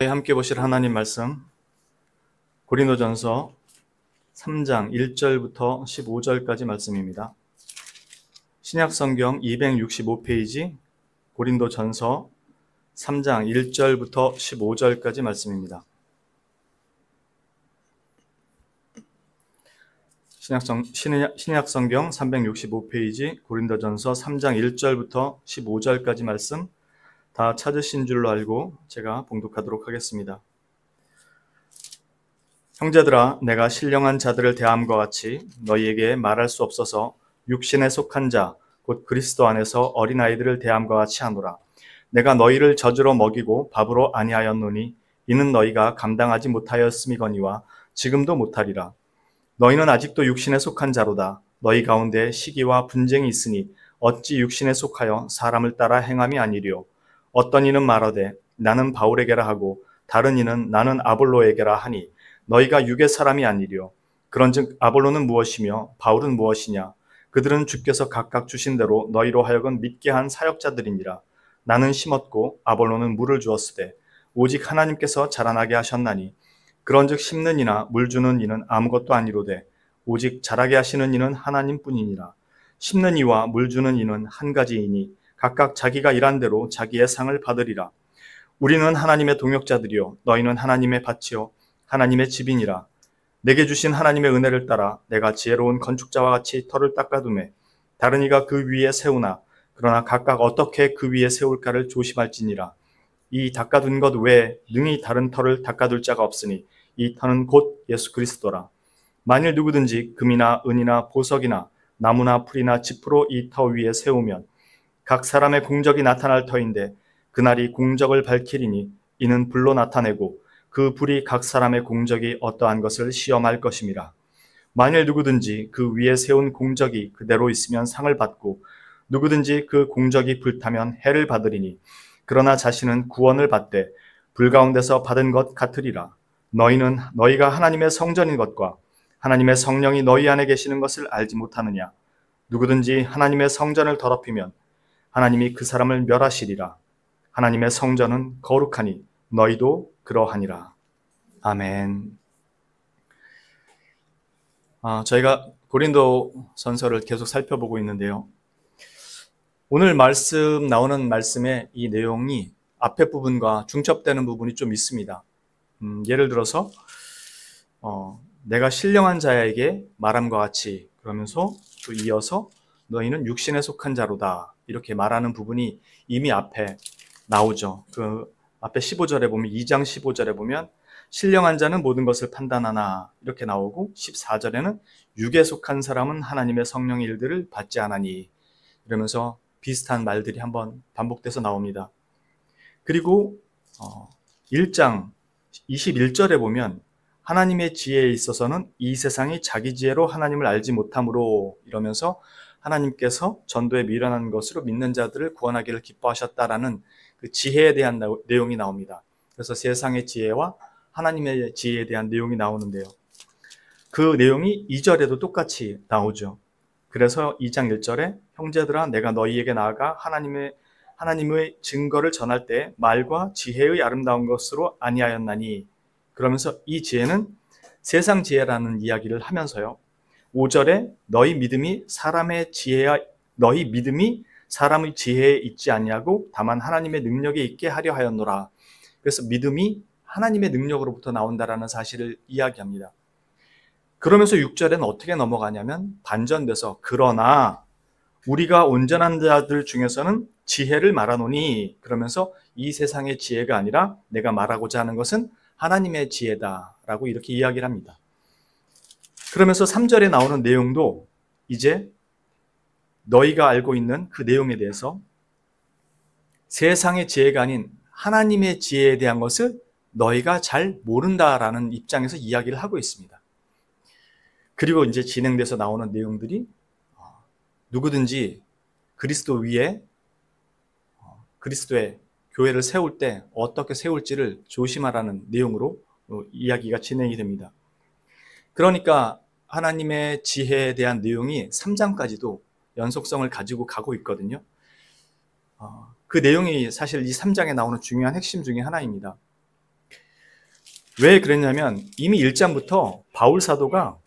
함께 보실 하나님 말씀 고린도전서 3장 1절부터 15절까지 말씀입니다. 신약성경 265페이지 고린도전서 3장 1절부터 15절까지 말씀입니다. 신약성경 365페이지 고린도전서 3장 1절부터 15절까지 말씀 다 찾으신 줄로 알고 제가 봉독하도록 하겠습니다. 형제들아, 내가 신령한 자들을 대함과 같이 너희에게 말할 수 없어서 육신에 속한 자, 곧 그리스도 안에서 어린아이들을 대함과 같이 하노라. 내가 너희를 젖으로 먹이고 밥으로 아니하였노니 이는 너희가 감당하지 못하였음이거니와 지금도 못하리라. 너희는 아직도 육신에 속한 자로다. 너희 가운데 시기와 분쟁이 있으니 어찌 육신에 속하여 사람을 따라 행함이 아니리요. 어떤 이는 말하되 나는 바울에게라 하고 다른 이는 나는 아볼로에게라 하니 너희가 육의 사람이 아니리요. 그런즉 아볼로는 무엇이며 바울은 무엇이냐? 그들은 주께서 각각 주신 대로 너희로 하여금 믿게 한 사역자들이니라. 나는 심었고 아볼로는 물을 주었으되 오직 하나님께서 자라나게 하셨나니 그런즉 심는 이나 물 주는 이는 아무것도 아니로되 오직 자라게 하시는 이는 하나님뿐이니라. 심는 이와 물 주는 이는 한 가지이니 각각 자기가 일한 대로 자기의 상을 받으리라. 우리는 하나님의 동역자들이요 너희는 하나님의 밭이요 하나님의 집이니라. 내게 주신 하나님의 은혜를 따라 내가 지혜로운 건축자와 같이 터를 닦아두매 다른 이가 그 위에 세우나 그러나 각각 어떻게 그 위에 세울까를 조심할지니라. 이 닦아둔 것 외에 능히 다른 터를 닦아둘 자가 없으니 이 터는 곧 예수 그리스도라. 만일 누구든지 금이나 은이나 보석이나 나무나 풀이나 짚으로 이 터 위에 세우면 각 사람의 공적이 나타날 터인데 그날이 공적을 밝히리니 이는 불로 나타내고 그 불이 각 사람의 공적이 어떠한 것을 시험할 것임이라. 만일 누구든지 그 위에 세운 공적이 그대로 있으면 상을 받고 누구든지 그 공적이 불타면 해를 받으리니 그러나 자신은 구원을 받되 불 가운데서 받은 것 같으리라. 너희가 하나님의 성전인 것과 하나님의 성령이 너희 안에 계시는 것을 알지 못하느냐? 누구든지 하나님의 성전을 더럽히면 하나님이 그 사람을 멸하시리라. 하나님의 성전은 거룩하니 너희도 그러하니라. 아멘. 저희가 고린도전서를 계속 살펴보고 있는데요. 오늘 말씀 나오는 말씀의 이 내용이 앞에 부분과 중첩되는 부분이 좀 있습니다. 예를 들어서 내가 신령한 자에게 말함과 같이 그러면서 또 이어서 너희는 육신에 속한 자로다 이렇게 말하는 부분이 이미 앞에 나오죠. 그 앞에 15절에 보면 2장 15절에 보면 신령한 자는 모든 것을 판단하나 이렇게 나오고 14절에는 육에 속한 사람은 하나님의 성령의 일들을 받지 않으니 이러면서 비슷한 말들이 한번 반복돼서 나옵니다. 그리고 1장 21절에 보면 하나님의 지혜에 있어서는 이 세상이 자기 지혜로 하나님을 알지 못하므로 이러면서 하나님께서 전도에 미련한 것으로 믿는 자들을 구원하기를 기뻐하셨다라는 그 지혜에 대한 내용이 나옵니다. 그래서 세상의 지혜와 하나님의 지혜에 대한 내용이 나오는데요. 그 내용이 2절에도 똑같이 나오죠. 그래서 2장 1절에 형제들아 내가 너희에게 나아가 하나님의 증거를 전할 때 말과 지혜의 아름다운 것으로 아니하였나니 그러면서 이 지혜는 세상 지혜라는 이야기를 하면서요. 5절에 너희 믿음이 사람의 지혜에 있지 아니하고 다만 하나님의 능력에 있게 하려 하였노라. 그래서 믿음이 하나님의 능력으로부터 나온다라는 사실을 이야기합니다. 그러면서 6절에는 어떻게 넘어가냐면 반전돼서 그러나 우리가 온전한 자들 중에서는 지혜를 말하노니 그러면서 이 세상의 지혜가 아니라 내가 말하고자 하는 것은 하나님의 지혜다라고 이렇게 이야기를 합니다. 그러면서 3절에 나오는 내용도 이제 너희가 알고 있는 그 내용에 대해서 세상의 지혜가 아닌 하나님의 지혜에 대한 것을 너희가 잘 모른다라는 입장에서 이야기를 하고 있습니다. 그리고 이제 진행돼서 나오는 내용들이 누구든지 그리스도 위에 그리스도의 교회를 세울 때 어떻게 세울지를 조심하라는 내용으로 이야기가 진행이 됩니다. 그러니까 하나님의 지혜에 대한 내용이 3장까지도 연속성을 가지고 가고 있거든요. 그 내용이 사실 이 3장에 나오는 중요한 핵심 중에 하나입니다. 왜 그랬냐면 이미 1장부터 바울 사도가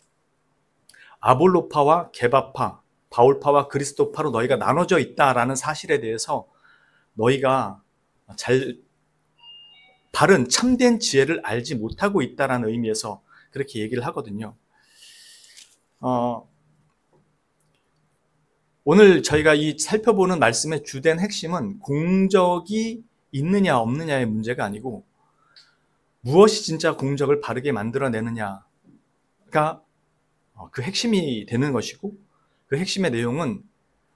아볼로파와 게바파, 바울파와 그리스도파로 너희가 나눠져 있다라는 사실에 대해서 너희가 바른 참된 지혜를 알지 못하고 있다라는 의미에서 그렇게 얘기를 하거든요. 오늘 저희가 이 살펴보는 말씀의 주된 핵심은 공적이 있느냐 없느냐의 문제가 아니고 무엇이 진짜 공적을 바르게 만들어내느냐가 그 핵심이 되는 것이고, 그 핵심의 내용은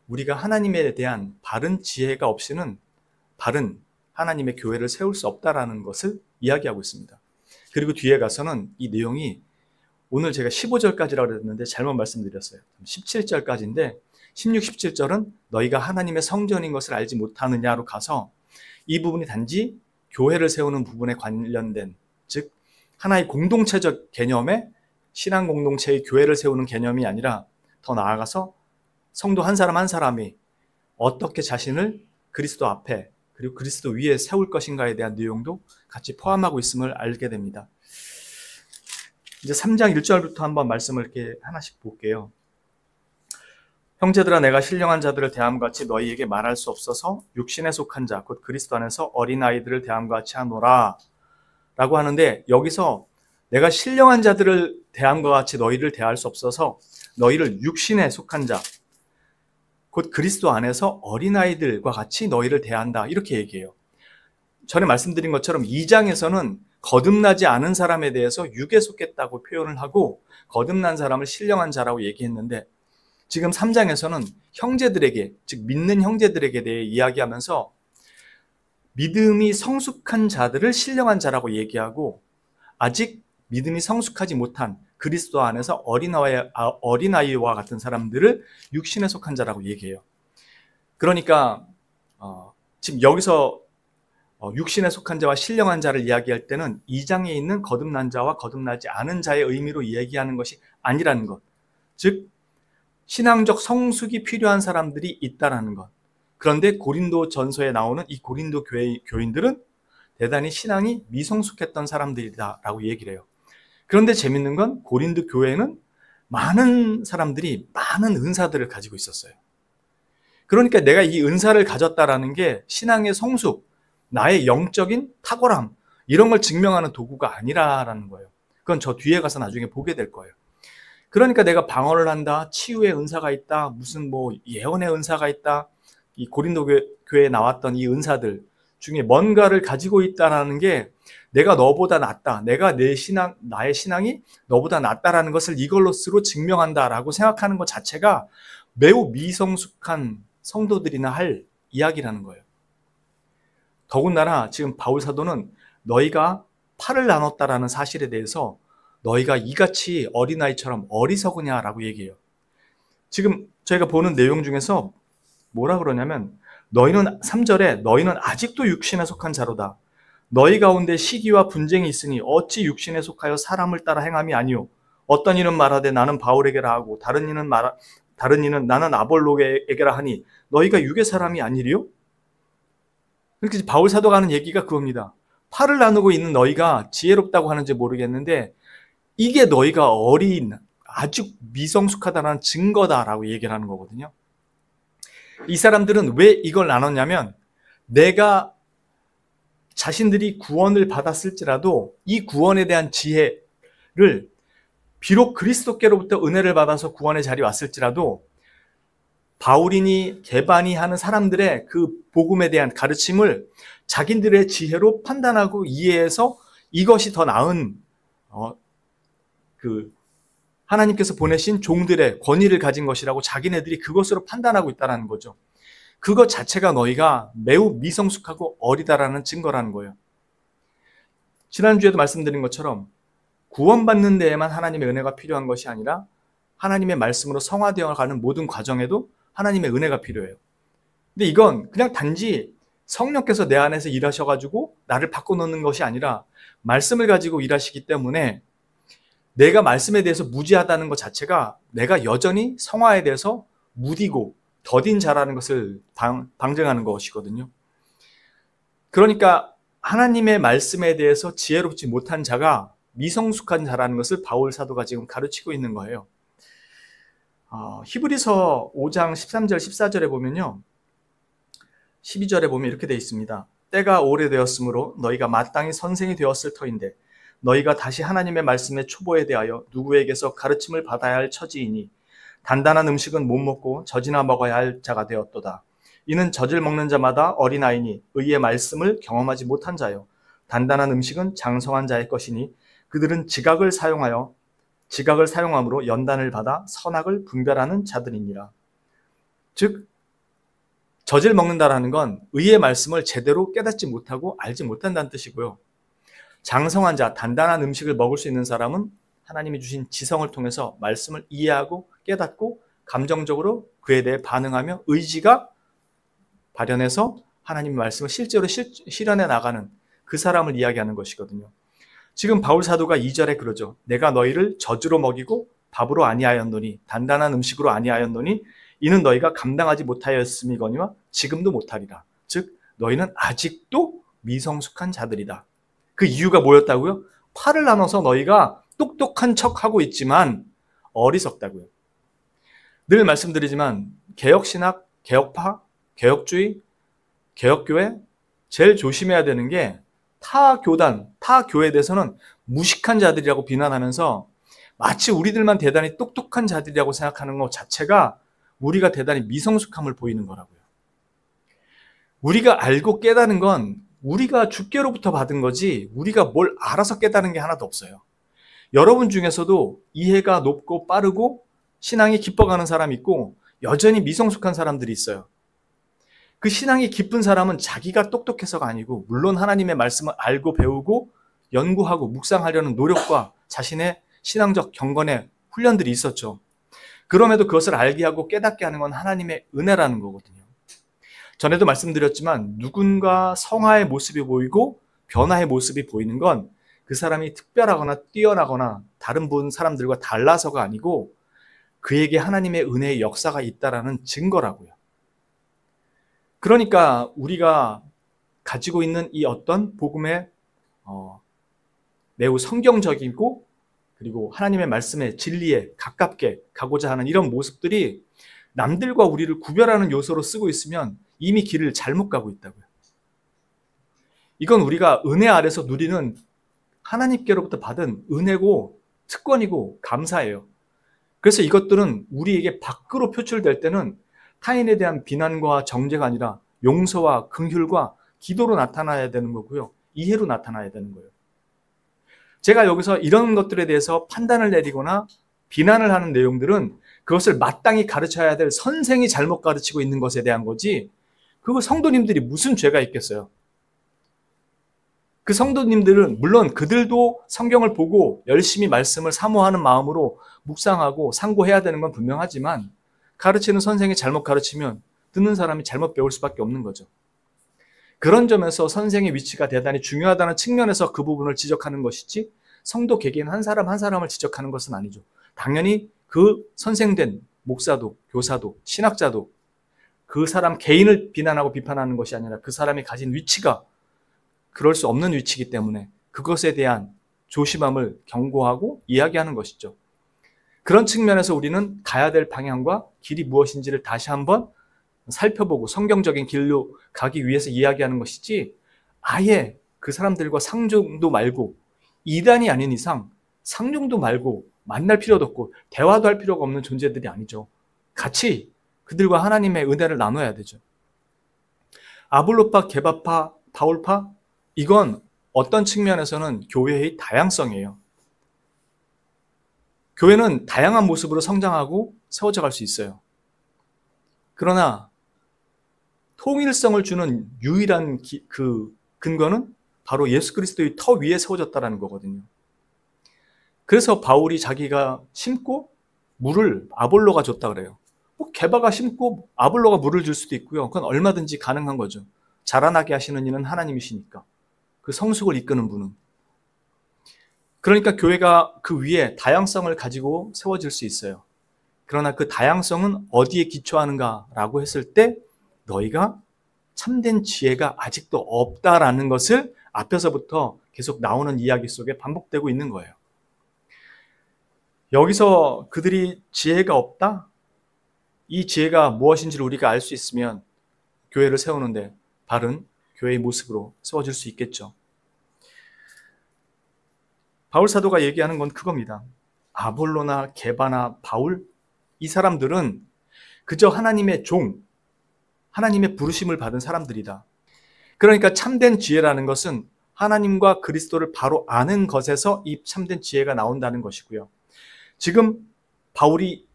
우리가 하나님에 대한 바른 지혜가 없이는 바른 하나님의 교회를 세울 수 없다라는 것을 이야기하고 있습니다. 그리고 뒤에 가서는 이 내용이 오늘 제가 15절까지라고 그랬는데 잘못 말씀드렸어요. 17절까지인데 16, 17절은 너희가 하나님의 성전인 것을 알지 못하느냐로 가서 이 부분이 단지 교회를 세우는 부분에 관련된, 즉 하나의 공동체적 개념의 신앙 공동체의 교회를 세우는 개념이 아니라 더 나아가서 성도 한 사람 한 사람이 어떻게 자신을 그리스도 앞에 그리고 그리스도 위에 세울 것인가에 대한 내용도 같이 포함하고 있음을 알게 됩니다. 이제 3장 1절부터 한번 말씀을 이렇게 하나씩 볼게요. 형제들아, 내가 신령한 자들을 대함과 같이 너희에게 말할 수 없어서 육신에 속한 자 곧 그리스도 안에서 어린아이들을 대함과 같이 하노라 라고 하는데, 여기서 내가 신령한 자들을 대함과 같이 너희를 대할 수 없어서 너희를 육신에 속한 자 곧 그리스도 안에서 어린아이들과 같이 너희를 대한다 이렇게 얘기해요. 전에 말씀드린 것처럼 2장에서는 거듭나지 않은 사람에 대해서 육에 속했다고 표현을 하고 거듭난 사람을 신령한 자라고 얘기했는데, 지금 3장에서는 형제들에게, 즉 믿는 형제들에게 대해 이야기하면서 믿음이 성숙한 자들을 신령한 자라고 얘기하고, 아직 믿음이 성숙하지 못한 그리스도 안에서 어린아이와 같은 사람들을 육신에 속한 자라고 얘기해요. 그러니까 지금 여기서 육신에 속한 자와 신령한 자를 이야기할 때는 2장에 있는 거듭난 자와 거듭나지 않은 자의 의미로 이야기하는 것이 아니라는 것, 즉 신앙적 성숙이 필요한 사람들이 있다라는 것. 그런데 고린도 전서에 나오는 이 고린도 교인들은 대단히 신앙이 미성숙했던 사람들이다라고 얘기를 해요. 그런데 재밌는 건 고린도 교회는 많은 사람들이 많은 은사들을 가지고 있었어요. 그러니까 내가 이 은사를 가졌다라는 게 신앙의 성숙, 나의 영적인 탁월함, 이런 걸 증명하는 도구가 아니라는 거예요. 그건 저 뒤에 가서 나중에 보게 될 거예요. 그러니까 내가 방언을 한다, 치유의 은사가 있다, 무슨 예언의 은사가 있다, 이 고린도 교회에 나왔던 이 은사들 중에 뭔가를 가지고 있다라는 게 내가 너보다 낫다, 나의 신앙이 너보다 낫다라는 것을 이걸로스로 증명한다라고 생각하는 것 자체가 매우 미성숙한 성도들이나 할 이야기라는 거예요. 더군다나 지금 바울 사도는 너희가 팔을 나눴다라는 사실에 대해서 너희가 이같이 어린아이처럼 어리석으냐라고 얘기해요. 지금 저희가 보는 내용 중에서 뭐라 그러냐면, 3절에 너희는 아직도 육신에 속한 자로다. 너희 가운데 시기와 분쟁이 있으니 어찌 육신에 속하여 사람을 따라 행함이 아니요. 어떤 이는 말하되 나는 바울에게라 하고 다른 이는 나는 아볼로에게라 하니 너희가 육의 사람이 아니리요? 그렇게 바울 사도가 하는 얘기가 그겁니다. 팔을 나누고 있는 너희가 지혜롭다고 하는지 모르겠는데 이게 너희가 아주 미성숙하다는 증거다라고 얘기를 하는 거거든요. 이 사람들은 왜 이걸 나눴냐면, 내가 자신들이 구원을 받았을지라도 이 구원에 대한 지혜를, 비록 그리스도께로부터 은혜를 받아서 구원의 자리에 왔을지라도 바울이니 게바니 하는 사람들의 그 복음에 대한 가르침을 자기들의 지혜로 판단하고 이해해서 이것이 더 나은 하나님께서 보내신 종들의 권위를 가진 것이라고 자기네들이 그것으로 판단하고 있다는 거죠. 그것 자체가 너희가 매우 미성숙하고 어리다라는 증거라는 거예요. 지난주에도 말씀드린 것처럼 구원받는 데에만 하나님의 은혜가 필요한 것이 아니라 하나님의 말씀으로 성화되어 가는 모든 과정에도 하나님의 은혜가 필요해요. 근데 이건 그냥 단지 성령께서 내 안에서 일하셔가지고 나를 바꿔놓는 것이 아니라 말씀을 가지고 일하시기 때문에 내가 말씀에 대해서 무지하다는 것 자체가 내가 여전히 성화에 대해서 무디고 더딘 자라는 것을 방증하는 것이거든요. 그러니까 하나님의 말씀에 대해서 지혜롭지 못한 자가 미성숙한 자라는 것을 바울 사도가 지금 가르치고 있는 거예요. 히브리서 5장 13절 14절에 보면요, 12절에 보면 이렇게 되어 있습니다. 때가 오래되었으므로 너희가 마땅히 선생이 되었을 터인데 너희가 다시 하나님의 말씀의 초보에 대하여 누구에게서 가르침을 받아야 할 처지이니 단단한 음식은 못 먹고 젖이나 먹어야 할 자가 되었도다. 이는 젖을 먹는 자마다 어린아이니 의의 말씀을 경험하지 못한 자요. 단단한 음식은 장성한 자의 것이니 그들은 지각을 사용함으로 연단을 받아 선악을 분별하는 자들이니라. 즉, 젖을 먹는다라는 건 의의 말씀을 제대로 깨닫지 못하고 알지 못한다는 뜻이고요. 장성한 자, 단단한 음식을 먹을 수 있는 사람은 하나님이 주신 지성을 통해서 말씀을 이해하고 깨닫고 감정적으로 그에 대해 반응하며 의지가 발현해서 하나님의 말씀을 실제로 실현해 나가는 그 사람을 이야기하는 것이거든요. 지금 바울 사도가 2절에 그러죠. 내가 너희를 젖으로 먹이고 밥으로 아니하였노니 단단한 음식으로 아니하였노니 이는 너희가 감당하지 못하였음이거니와 지금도 못하리라. 즉 너희는 아직도 미성숙한 자들이다. 그 이유가 뭐였다고요? 팔을 나눠서 너희가 똑똑한 척하고 있지만 어리석다고요. 늘 말씀드리지만 개혁신학, 개혁파, 개혁주의, 개혁교회 제일 조심해야 되는 게 타 교단, 타 교회에 대해서는 무식한 자들이라고 비난하면서 마치 우리들만 대단히 똑똑한 자들이라고 생각하는 것 자체가 우리가 대단히 미성숙함을 보이는 거라고요. 우리가 알고 깨닫는 건 우리가 주께로부터 받은 거지 우리가 뭘 알아서 깨닫는 게 하나도 없어요. 여러분 중에서도 이해가 높고 빠르고 신앙이 깊어가는 사람이 있고 여전히 미성숙한 사람들이 있어요. 그 신앙이 깊은 사람은 자기가 똑똑해서가 아니고 물론 하나님의 말씀을 알고 배우고 연구하고 묵상하려는 노력과 자신의 신앙적 경건의 훈련들이 있었죠. 그럼에도 그것을 알게 하고 깨닫게 하는 건 하나님의 은혜라는 거거든요. 전에도 말씀드렸지만 누군가 성화의 모습이 보이고 변화의 모습이 보이는 건 그 사람이 특별하거나 뛰어나거나 다른 사람들과 달라서가 아니고 그에게 하나님의 은혜의 역사가 있다라는 증거라고요. 그러니까 우리가 가지고 있는 이 어떤 복음의 매우 성경적이고 그리고 하나님의 말씀의 진리에 가깝게 가고자 하는 이런 모습들이 남들과 우리를 구별하는 요소로 쓰고 있으면 이미 길을 잘못 가고 있다고요. 이건 우리가 은혜 아래서 누리는 하나님께로부터 받은 은혜고 특권이고 감사예요. 그래서 이것들은 우리에게 밖으로 표출될 때는 타인에 대한 비난과 정죄가 아니라 용서와 긍휼과 기도로 나타나야 되는 거고요. 이해로 나타나야 되는 거예요. 제가 여기서 이런 것들에 대해서 판단을 내리거나 비난을 하는 내용들은 그것을 마땅히 가르쳐야 될 선생이 잘못 가르치고 있는 것에 대한 거지 그거 성도님들이 무슨 죄가 있겠어요. 그 성도님들은 물론 그들도 성경을 보고 열심히 말씀을 사모하는 마음으로 묵상하고 상고해야 되는 건 분명하지만 가르치는 선생이 잘못 가르치면 듣는 사람이 잘못 배울 수밖에 없는 거죠. 그런 점에서 선생의 위치가 대단히 중요하다는 측면에서 그 부분을 지적하는 것이지 성도 개개인 한 사람 한 사람을 지적하는 것은 아니죠. 당연히 그 선생된 목사도 교사도 신학자도 그 사람 개인을 비난하고 비판하는 것이 아니라 그 사람이 가진 위치가 그럴 수 없는 위치이기 때문에 그것에 대한 조심함을 경고하고 이야기하는 것이죠. 그런 측면에서 우리는 가야 될 방향과 길이 무엇인지를 다시 한번 살펴보고 성경적인 길로 가기 위해서 이야기하는 것이지 아예 그 사람들과 상종도 말고 이단이 아닌 이상 상종도 말고 만날 필요도 없고 대화도 할 필요가 없는 존재들이 아니죠. 같이 그들과 하나님의 은혜를 나눠야 되죠. 아볼로파, 게바파, 바울파 이건 어떤 측면에서는 교회의 다양성이에요. 교회는 다양한 모습으로 성장하고 세워져 갈 수 있어요. 그러나 통일성을 주는 유일한 그 근거는 바로 예수 그리스도의 터 위에 세워졌다는 거거든요. 그래서 바울이 자기가 심고 물을 아볼로가 줬다 그래요. 게바가 심고 아볼로가 물을 줄 수도 있고요. 그건 얼마든지 가능한 거죠. 자라나게 하시는 이는 하나님이시니까. 그 성숙을 이끄는 분은. 그러니까 교회가 그 위에 다양성을 가지고 세워질 수 있어요. 그러나 그 다양성은 어디에 기초하는가라고 했을 때 너희가 참된 지혜가 아직도 없다라는 것을 앞에서부터 계속 나오는 이야기 속에 반복되고 있는 거예요. 여기서 그들이 지혜가 없다? 이 지혜가 무엇인지를 우리가 알 수 있으면 교회를 세우는데 바른 교회의 모습으로 세워질 수 있겠죠. 바울 사도가 얘기하는 건 그겁니다. 아볼로나 게바나 바울, 이 사람들은 그저 하나님의 종, 하나님의 부르심을 받은 사람들이다. 그러니까 참된 지혜라는 것은 하나님과 그리스도를 바로 아는 것에서 이 참된 지혜가 나온다는 것이고요. 지금 바울이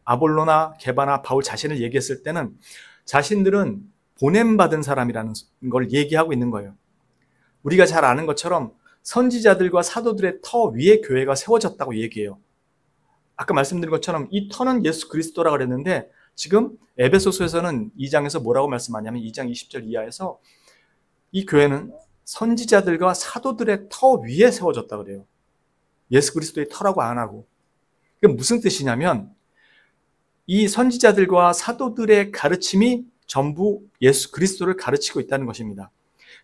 아볼로나 게바나 바울 자신을 얘기했을 때는 자신들은 보냄받은 사람이라는 걸 얘기하고 있는 거예요. 우리가 잘 아는 것처럼 선지자들과 사도들의 터 위에 교회가 세워졌다고 얘기해요. 아까 말씀드린 것처럼 이 터는 예수 그리스도라고 그랬는데 지금 에베소서에서는 2장에서 뭐라고 말씀하냐면 2장 20절 이하에서 이 교회는 선지자들과 사도들의 터 위에 세워졌다고 그래요. 예수 그리스도의 터라고 안 하고. 그게 무슨 뜻이냐면 이 선지자들과 사도들의 가르침이 전부 예수 그리스도를 가르치고 있다는 것입니다.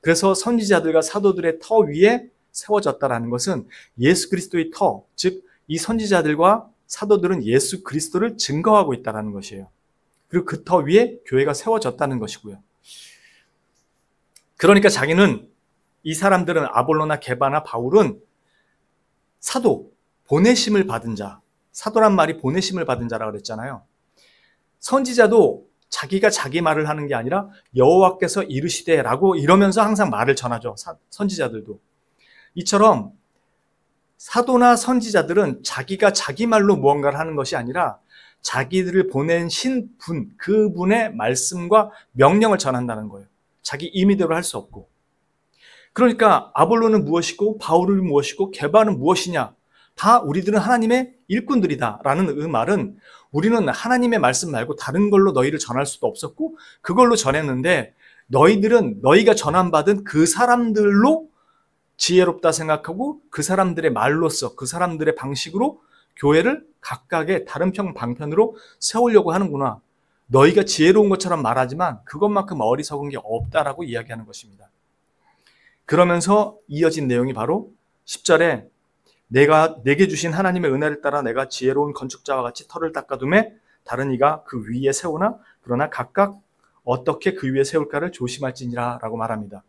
그래서 선지자들과 사도들의 터 위에 세워졌다는 것은 예수 그리스도의 터, 즉 이 선지자들과 사도들은 예수 그리스도를 증거하고 있다는 것이에요. 그리고 그 터 위에 교회가 세워졌다는 것이고요. 그러니까 자기는 이 사람들은 아볼로나 게바나 바울은 사도, 보내심을 받은 자, 사도란 말이 보내심을 받은 자라고 그랬잖아요. 선지자도 자기가 자기 말을 하는 게 아니라 여호와께서 이르시되라고 이러면서 항상 말을 전하죠. 선지자들도. 이처럼 사도나 선지자들은 자기가 자기 말로 무언가를 하는 것이 아니라 자기들을 보내신 분, 그분의 말씀과 명령을 전한다는 거예요. 자기 임의대로 할 수 없고. 그러니까 아볼로는 무엇이고 바울은 무엇이고 게바는 무엇이냐? 다 우리들은 하나님의 일꾼들이다라는 그 말은 우리는 하나님의 말씀 말고 다른 걸로 너희를 전할 수도 없었고 그걸로 전했는데 너희들은 너희가 전함받은 그 사람들로 지혜롭다 생각하고 그 사람들의 말로써 그 사람들의 방식으로 교회를 각각의 다른 방편으로 세우려고 하는구나. 너희가 지혜로운 것처럼 말하지만 그것만큼 어리석은 게 없다라고 이야기하는 것입니다. 그러면서 이어진 내용이 바로 10절에 내가 내게 주신 하나님의 은혜를 따라 내가 지혜로운 건축자와 같이 터를 닦아두매 다른 이가 그 위에 세우나 그러나 각각 어떻게 그 위에 세울까를 조심할지니라 라고 말합니다.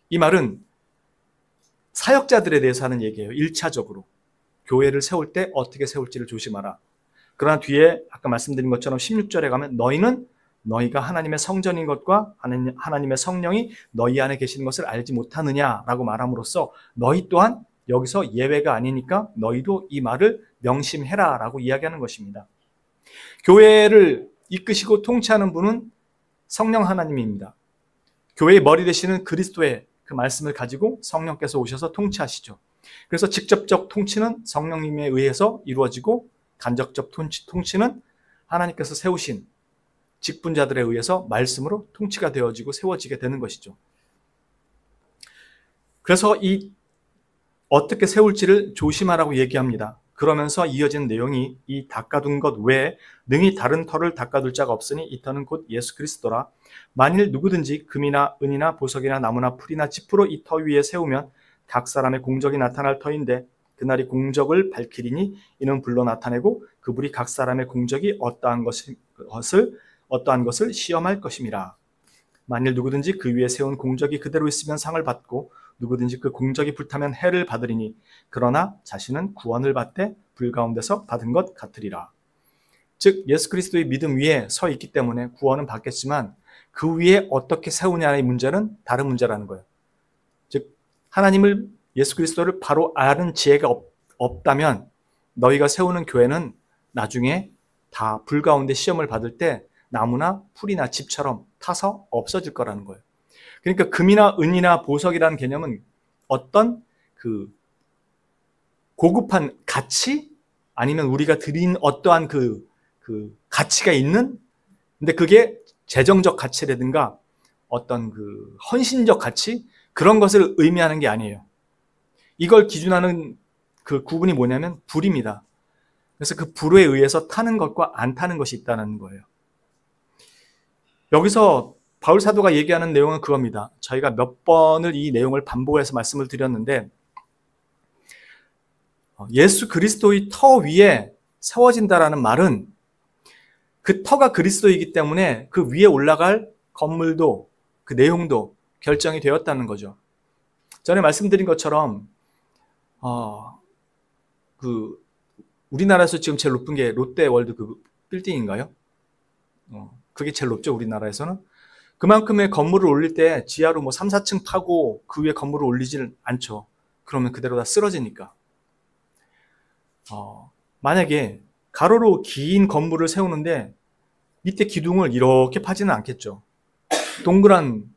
이 말은 사역자들에 대해서 하는 얘기예요. 1차적으로. 교회를 세울 때 어떻게 세울지를 조심하라. 그러나 뒤에 아까 말씀드린 것처럼 16절에 가면 너희는 너희가 하나님의 성전인 것과 하나님의 성령이 너희 안에 계시는 것을 알지 못하느냐라고 말함으로써 너희 또한 여기서 예외가 아니니까 너희도 이 말을 명심해라 라고 이야기하는 것입니다. 교회를 이끄시고 통치하는 분은 성령 하나님입니다. 교회의 머리 되시는 그리스도의 그 말씀을 가지고 성령께서 오셔서 통치하시죠. 그래서 직접적 통치는 성령님에 의해서 이루어지고 간접적 통치는 하나님께서 세우신 직분자들에 의해서 말씀으로 통치가 되어지고 세워지게 되는 것이죠. 그래서 이 어떻게 세울지를 조심하라고 얘기합니다. 그러면서 이어진 내용이 이 닦아둔 것 외에 능히 다른 터를 닦아둘 자가 없으니 이 터는 곧 예수 그리스도라. 만일 누구든지 금이나 은이나 보석이나 나무나 풀이나 짚으로 이 터 위에 세우면 각 사람의 공적이 나타날 터인데 그날이 공적을 밝히리니 이는 불로 나타내고 그 불이 각 사람의 공적이 어떠한 것을 시험할 것임이라. 만일 누구든지 그 위에 세운 공적이 그대로 있으면 상을 받고 누구든지 그 공적이 불타면 해를 받으리니 그러나 자신은 구원을 받되 불 가운데서 받은 것 같으리라. 즉 예수 그리스도의 믿음 위에 서 있기 때문에 구원은 받겠지만 그 위에 어떻게 세우냐의 문제는 다른 문제라는 거예요. 즉 하나님을 예수 그리스도를 바로 아는 지혜가 없다면 너희가 세우는 교회는 나중에 다 불 가운데 시험을 받을 때 나무나 풀이나 집처럼 타서 없어질 거라는 거예요. 그러니까 금이나 은이나 보석이라는 개념은 어떤 그 고급한 가치 아니면 우리가 드린 어떠한 그 가치가 있는 근데 그게 재정적 가치라든가 어떤 그 헌신적 가치 그런 것을 의미하는 게 아니에요. 이걸 기준하는 그 구분이 뭐냐면 불입니다. 그래서 그 불에 의해서 타는 것과 안 타는 것이 있다는 거예요. 여기서 바울 사도가 얘기하는 내용은 그겁니다. 저희가 몇 번을 이 내용을 반복해서 말씀을 드렸는데, 예수 그리스도의 터 위에 세워진다라는 말은 그 터가 그리스도이기 때문에 그 위에 올라갈 건물도 그 내용도 결정이 되었다는 거죠. 전에 말씀드린 것처럼 우리나라에서 지금 제일 높은 게 롯데월드 그 빌딩인가요? 그게 제일 높죠, 우리나라에서는. 그만큼의 건물을 올릴 때 지하로 뭐 3, 4층 파고 그 위에 건물을 올리지는 않죠. 그러면 그대로 다 쓰러지니까. 만약에 가로로 긴 건물을 세우는데 밑에 기둥을 이렇게 파지는 않겠죠. 동그란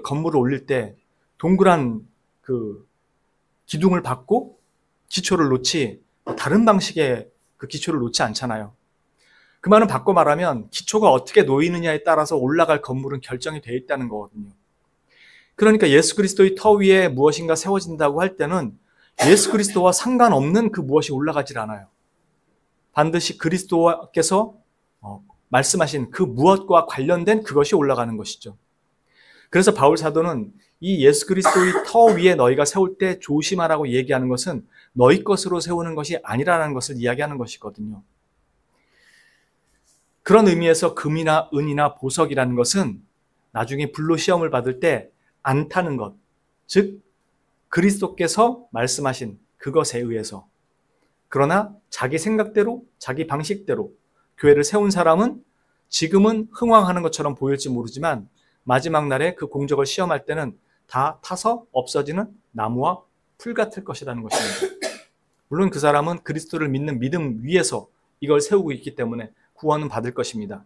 건물을 올릴 때 동그란 그 기둥을 받고 기초를 놓지 다른 방식의 그 기초를 놓지 않잖아요. 그 말은 바꿔 말하면 기초가 어떻게 놓이느냐에 따라서 올라갈 건물은 결정이 되어 있다는 거거든요. 그러니까 예수 그리스도의 터 위에 무엇인가 세워진다고 할 때는 예수 그리스도와 상관없는 그 무엇이 올라가질 않아요. 반드시 그리스도께서 말씀하신 그 무엇과 관련된 그것이 올라가는 것이죠. 그래서 바울 사도는 이 예수 그리스도의 터 위에 너희가 세울 때 조심하라고 얘기하는 것은 너희 것으로 세우는 것이 아니라는 것을 이야기하는 것이거든요. 그런 의미에서 금이나 은이나 보석이라는 것은 나중에 불로 시험을 받을 때 안 타는 것, 즉 그리스도께서 말씀하신 그것에 의해서, 그러나 자기 생각대로 자기 방식대로 교회를 세운 사람은 지금은 흥왕하는 것처럼 보일지 모르지만 마지막 날에 그 공적을 시험할 때는 다 타서 없어지는 나무와 풀 같을 것이라는 것입니다. 물론 그 사람은 그리스도를 믿는 믿음 위에서 이걸 세우고 있기 때문에 구원은 받을 것입니다.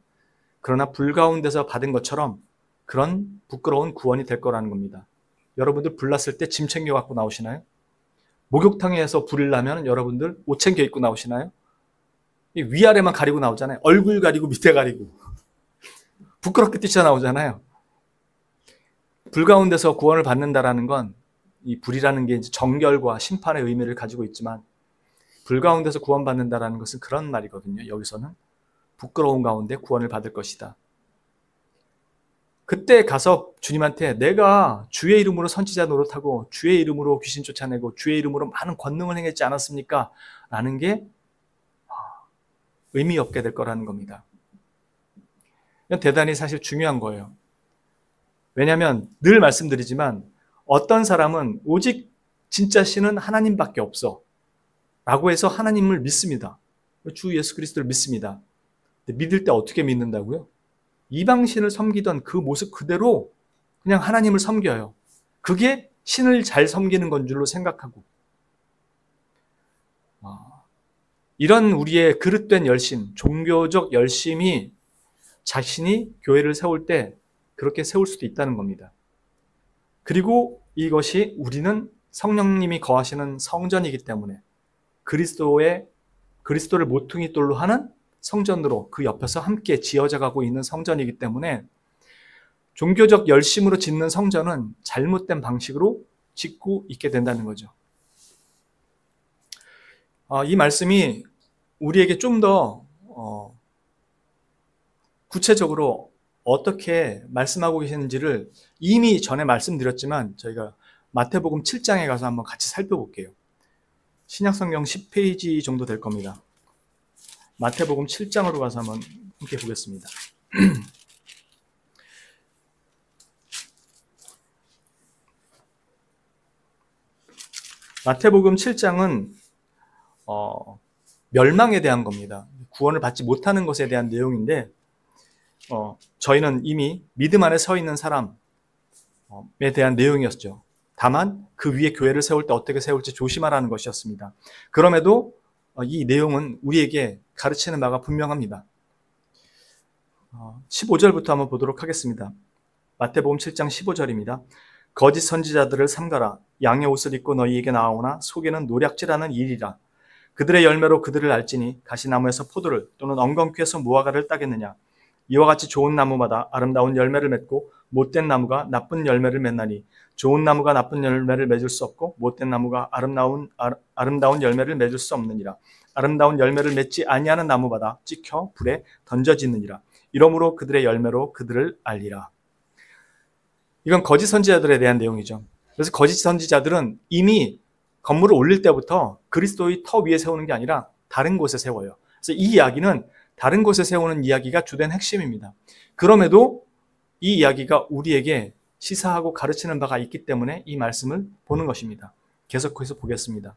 그러나 불 가운데서 받은 것처럼 그런 부끄러운 구원이 될 거라는 겁니다. 여러분들 불 났을 때 짐 챙겨 갖고 나오시나요? 목욕탕에서 불을 나면 여러분들 옷 챙겨 입고 나오시나요? 위아래만 가리고 나오잖아요. 얼굴 가리고 밑에 가리고 부끄럽게 뛰쳐나오잖아요. 불 가운데서 구원을 받는다라는 건 이 불이라는 게 이제 정결과 심판의 의미를 가지고 있지만 불 가운데서 구원받는다라는 것은 그런 말이거든요. 여기서는 부끄러운 가운데 구원을 받을 것이다. 그때 가서 주님한테 내가 주의 이름으로 선지자 노릇하고 주의 이름으로 귀신 쫓아내고 주의 이름으로 많은 권능을 행했지 않았습니까? 라는 게 의미 없게 될 거라는 겁니다. 이건 대단히 사실 중요한 거예요. 왜냐하면 늘 말씀드리지만 어떤 사람은 오직 진짜 신은 하나님밖에 없어 라고 해서 하나님을 믿습니다. 주 예수 그리스도를 믿습니다. 근데 믿을 때 어떻게 믿는다고요? 이방신을 섬기던 그 모습 그대로 그냥 하나님을 섬겨요. 그게 신을 잘 섬기는 건 줄로 생각하고, 이런 우리의 그릇된 열심, 종교적 열심이 자신이 교회를 세울 때 그렇게 세울 수도 있다는 겁니다. 그리고 이것이 우리는 성령님이 거하시는 성전이기 때문에 그리스도를 모퉁이 돌로 하는 성전으로 그 옆에서 함께 지어져 가고 있는 성전이기 때문에 종교적 열심으로 짓는 성전은 잘못된 방식으로 짓고 있게 된다는 거죠. 이 말씀이 우리에게 좀 더 구체적으로 어떻게 말씀하고 계시는지를 이미 전에 말씀드렸지만 저희가 마태복음 7장에 가서 한번 같이 살펴볼게요. 신약성경 10페이지 정도 될 겁니다. 마태복음 7장으로 가서 한번 함께 보겠습니다. 마태복음 7장은 멸망에 대한 겁니다. 구원을 받지 못하는 것에 대한 내용인데 저희는 이미 믿음 안에 서 있는 사람에 대한 내용이었죠. 다만 그 위에 교회를 세울 때 어떻게 세울지 조심하라는 것이었습니다. 그럼에도 이 내용은 우리에게 가르치는 바가 분명합니다. 15절부터 한번 보도록 하겠습니다. 마태복음 7장 15절입니다. 거짓 선지자들을 삼가라. 양의 옷을 입고 너희에게 나오나 속에는 노략질하는 일이라. 그들의 열매로 그들을 알지니 가시나무에서 포도를 또는 엉겅퀴에서 무화과를 따겠느냐. 이와 같이 좋은 나무마다 아름다운 열매를 맺고 못된 나무가 나쁜 열매를 맺나니 좋은 나무가 나쁜 열매를 맺을 수 없고 못된 나무가 아름다운 열매를 맺을 수 없느니라. 아름다운 열매를 맺지 아니하는 나무마다 찍혀 불에 던져지느니라. 이러므로 그들의 열매로 그들을 알리라. 이건 거짓 선지자들에 대한 내용이죠. 그래서 거짓 선지자들은 이미 건물을 올릴 때부터 그리스도의 터 위에 세우는 게 아니라 다른 곳에 세워요. 그래서 이 이야기는 다른 곳에 세우는 이야기가 주된 핵심입니다. 그럼에도 이 이야기가 우리에게 시사하고 가르치는 바가 있기 때문에 이 말씀을 보는 것입니다. 계속해서 보겠습니다.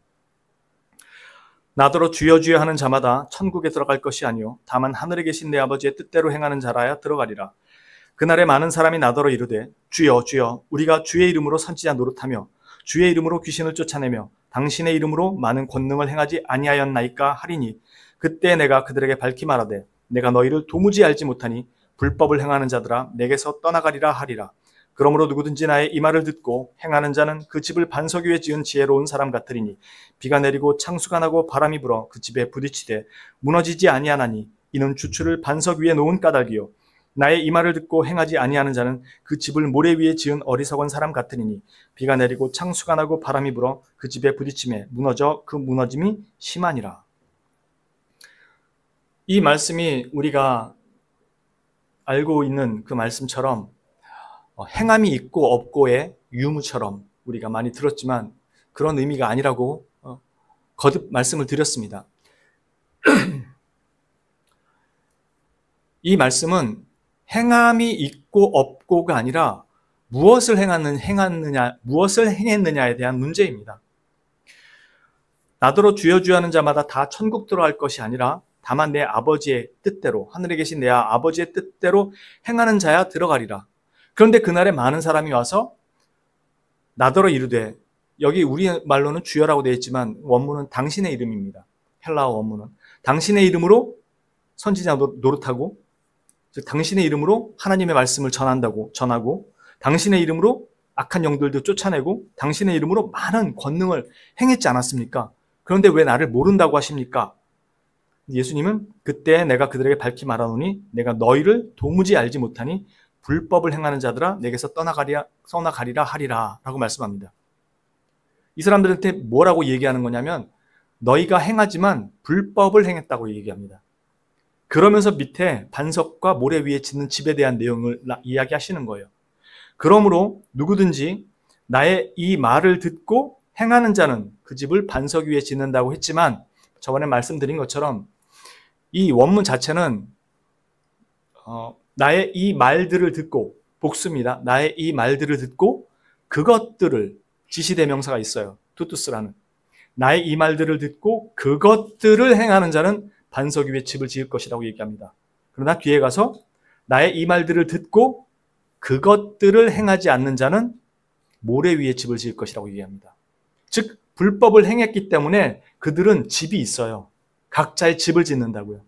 나더러 주여 주여 하는 자마다 천국에 들어갈 것이 아니요 다만 하늘에 계신 내 아버지의 뜻대로 행하는 자라야 들어가리라. 그날에 많은 사람이 나더러 이르되 주여 주여 우리가 주의 이름으로 선지자 노릇하며 주의 이름으로 귀신을 쫓아내며 당신의 이름으로 많은 권능을 행하지 아니하였나이까 하리니 그때 내가 그들에게 밝히 말하되 내가 너희를 도무지 알지 못하니 불법을 행하는 자들아 내게서 떠나가리라 하리라. 그러므로 누구든지 나의 이 말을 듣고 행하는 자는 그 집을 반석 위에 지은 지혜로운 사람 같으리니 비가 내리고 창수가 나고 바람이 불어 그 집에 부딪히되 무너지지 아니하나니 이는 주추를 반석 위에 놓은 까닭이요 나의 이 말을 듣고 행하지 아니하는 자는 그 집을 모래 위에 지은 어리석은 사람 같으리니 비가 내리고 창수가 나고 바람이 불어 그 집에 부딪힘에 무너져 그 무너짐이 심하니라. 이 말씀이 우리가 알고 있는 그 말씀처럼 행함이 있고 없고의 유무처럼 우리가 많이 들었지만 그런 의미가 아니라고 거듭 말씀을 드렸습니다. 이 말씀은 행함이 있고 없고가 아니라 무엇을 행했느냐에 대한 문제입니다. 나더러 주여 주여 하는 자마다 다 천국 들어갈 것이 아니라 다만 내 아버지의 뜻대로 하늘에 계신 내 아버지의 뜻대로 행하는 자야 들어가리라. 그런데 그날에 많은 사람이 와서 나더러 이르되 여기 우리 말로는 주여라고 되어 있지만 원문은 당신의 이름입니다. 헬라어 원문은 당신의 이름으로 선지자 노릇하고 즉 당신의 이름으로 하나님의 말씀을 전하고 당신의 이름으로 악한 영들도 쫓아내고 당신의 이름으로 많은 권능을 행했지 않았습니까? 그런데 왜 나를 모른다고 하십니까? 예수님은 그때 내가 그들에게 밝히 말하노니 내가 너희를 도무지 알지 못하니 불법을 행하는 자들아 내게서 떠나가리라 하리라 라고 말씀합니다. 이 사람들한테 뭐라고 얘기하는 거냐면 너희가 행하지만 불법을 행했다고 얘기합니다. 그러면서 밑에 반석과 모래 위에 짓는 집에 대한 내용을 이야기하시는 거예요. 그러므로 누구든지 나의 이 말을 듣고 행하는 자는 그 집을 반석 위에 짓는다고 했지만 저번에 말씀드린 것처럼 이 원문 자체는 나의 이 말들을 듣고 복수입니다. 나의 이 말들을 듣고 그것들을 지시대명사가 있어요. 투투스라는 나의 이 말들을 듣고 그것들을 행하는 자는 반석 위에 집을 지을 것이라고 얘기합니다. 그러나 뒤에 가서 나의 이 말들을 듣고 그것들을 행하지 않는 자는 모래 위에 집을 지을 것이라고 얘기합니다. 즉 불법을 행했기 때문에 그들은 집이 있어요. 각자의 집을 짓는다고요.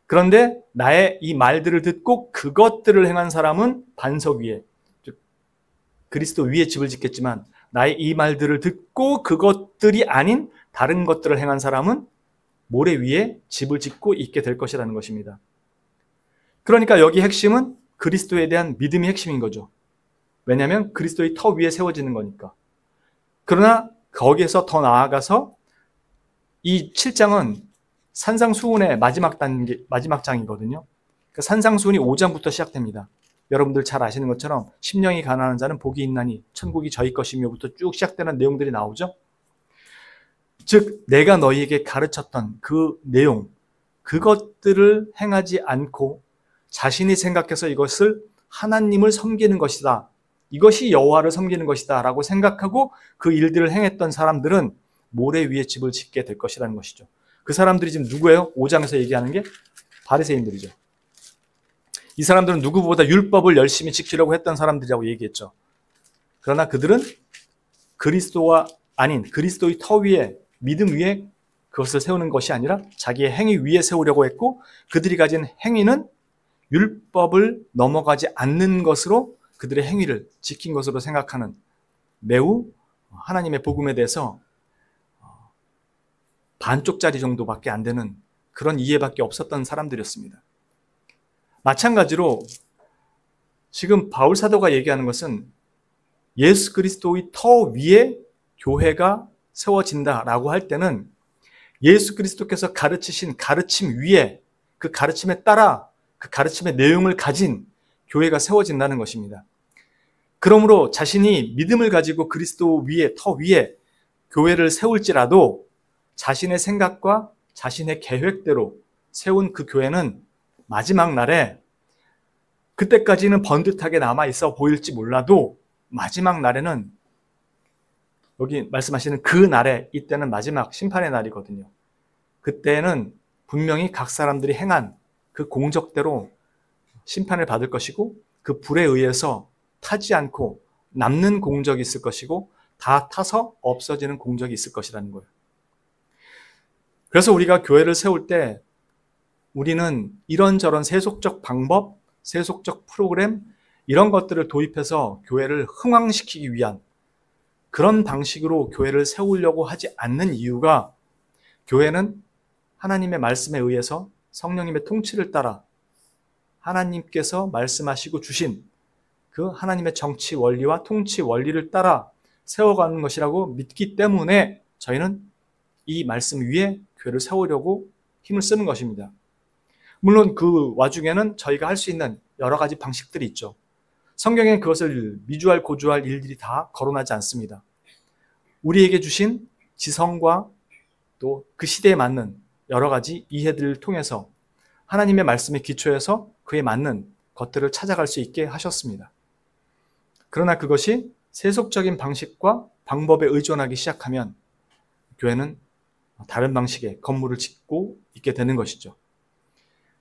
그런데 나의 이 말들을 듣고 그것들을 행한 사람은 반석 위에, 즉 그리스도 위에 집을 짓겠지만 나의 이 말들을 듣고 그것들이 아닌 다른 것들을 행한 사람은 모래 위에 집을 짓고 있게 될 것이라는 것입니다. 그러니까 여기 핵심은 그리스도에 대한 믿음이 핵심인 거죠. 왜냐하면 그리스도의 터 위에 세워지는 거니까. 그러나 거기에서 더 나아가서 이 7장은 산상수훈의 마지막 장이거든요. 그러니까 산상수훈이 5장부터 시작됩니다. 여러분들 잘 아시는 것처럼 심령이 가난한 자는 복이 있나니 천국이 저희 것이며부터 쭉 시작되는 내용들이 나오죠. 즉 내가 너희에게 가르쳤던 그 내용, 그것들을 행하지 않고 자신이 생각해서 이것을 하나님을 섬기는 것이다, 이것이 여호와를 섬기는 것이다 라고 생각하고 그 일들을 행했던 사람들은 모래 위에 집을 짓게 될 것이라는 것이죠. 그 사람들이 지금 누구예요? 5장에서 얘기하는 게 바리새인들이죠. 이 사람들은 누구보다 율법을 열심히 지키려고 했던 사람들이라고 얘기했죠. 그러나 그들은 그리스도와 아닌 그리스도의 터 위에, 믿음 위에 그것을 세우는 것이 아니라 자기의 행위 위에 세우려고 했고, 그들이 가진 행위는 율법을 넘어가지 않는 것으로 그들의 행위를 지킨 것으로 생각하는 매우 하나님의 복음에 대해서 반쪽짜리 정도밖에 안 되는 그런 이해밖에 없었던 사람들이었습니다. 마찬가지로 지금 바울 사도가 얘기하는 것은 예수 그리스도의 터 위에 교회가 세워진다라고 할 때는 예수 그리스도께서 가르치신 가르침 위에, 그 가르침에 따라 그 가르침의 내용을 가진 교회가 세워진다는 것입니다. 그러므로 자신이 믿음을 가지고 그리스도 위에, 터 위에 교회를 세울지라도 자신의 생각과 자신의 계획대로 세운 그 교회는 마지막 날에, 그때까지는 번듯하게 남아있어 보일지 몰라도 마지막 날에는, 여기 말씀하시는 그 날에, 이때는 마지막 심판의 날이거든요. 그때는 분명히 각 사람들이 행한 그 공적대로 심판을 받을 것이고, 그 불에 의해서 타지 않고 남는 공적이 있을 것이고, 다 타서 없어지는 공적이 있을 것이라는 거예요. 그래서 우리가 교회를 세울 때 우리는 이런저런 세속적 방법, 세속적 프로그램, 이런 것들을 도입해서 교회를 흥왕시키기 위한 그런 방식으로 교회를 세우려고 하지 않는 이유가, 교회는 하나님의 말씀에 의해서 성령님의 통치를 따라 하나님께서 말씀하시고 주신 그 하나님의 정치 원리와 통치 원리를 따라 세워가는 것이라고 믿기 때문에 저희는 이 말씀 위에 교회를 세우려고 힘을 쓰는 것입니다. 물론 그 와중에는 저희가 할 수 있는 여러 가지 방식들이 있죠. 성경에 그것을 미주알 고주할 일들이 다 거론하지 않습니다. 우리에게 주신 지성과 또 그 시대에 맞는 여러 가지 이해들을 통해서 하나님의 말씀에 기초해서 그에 맞는 것들을 찾아갈 수 있게 하셨습니다. 그러나 그것이 세속적인 방식과 방법에 의존하기 시작하면 교회는 다른 방식의 건물을 짓고 있게 되는 것이죠.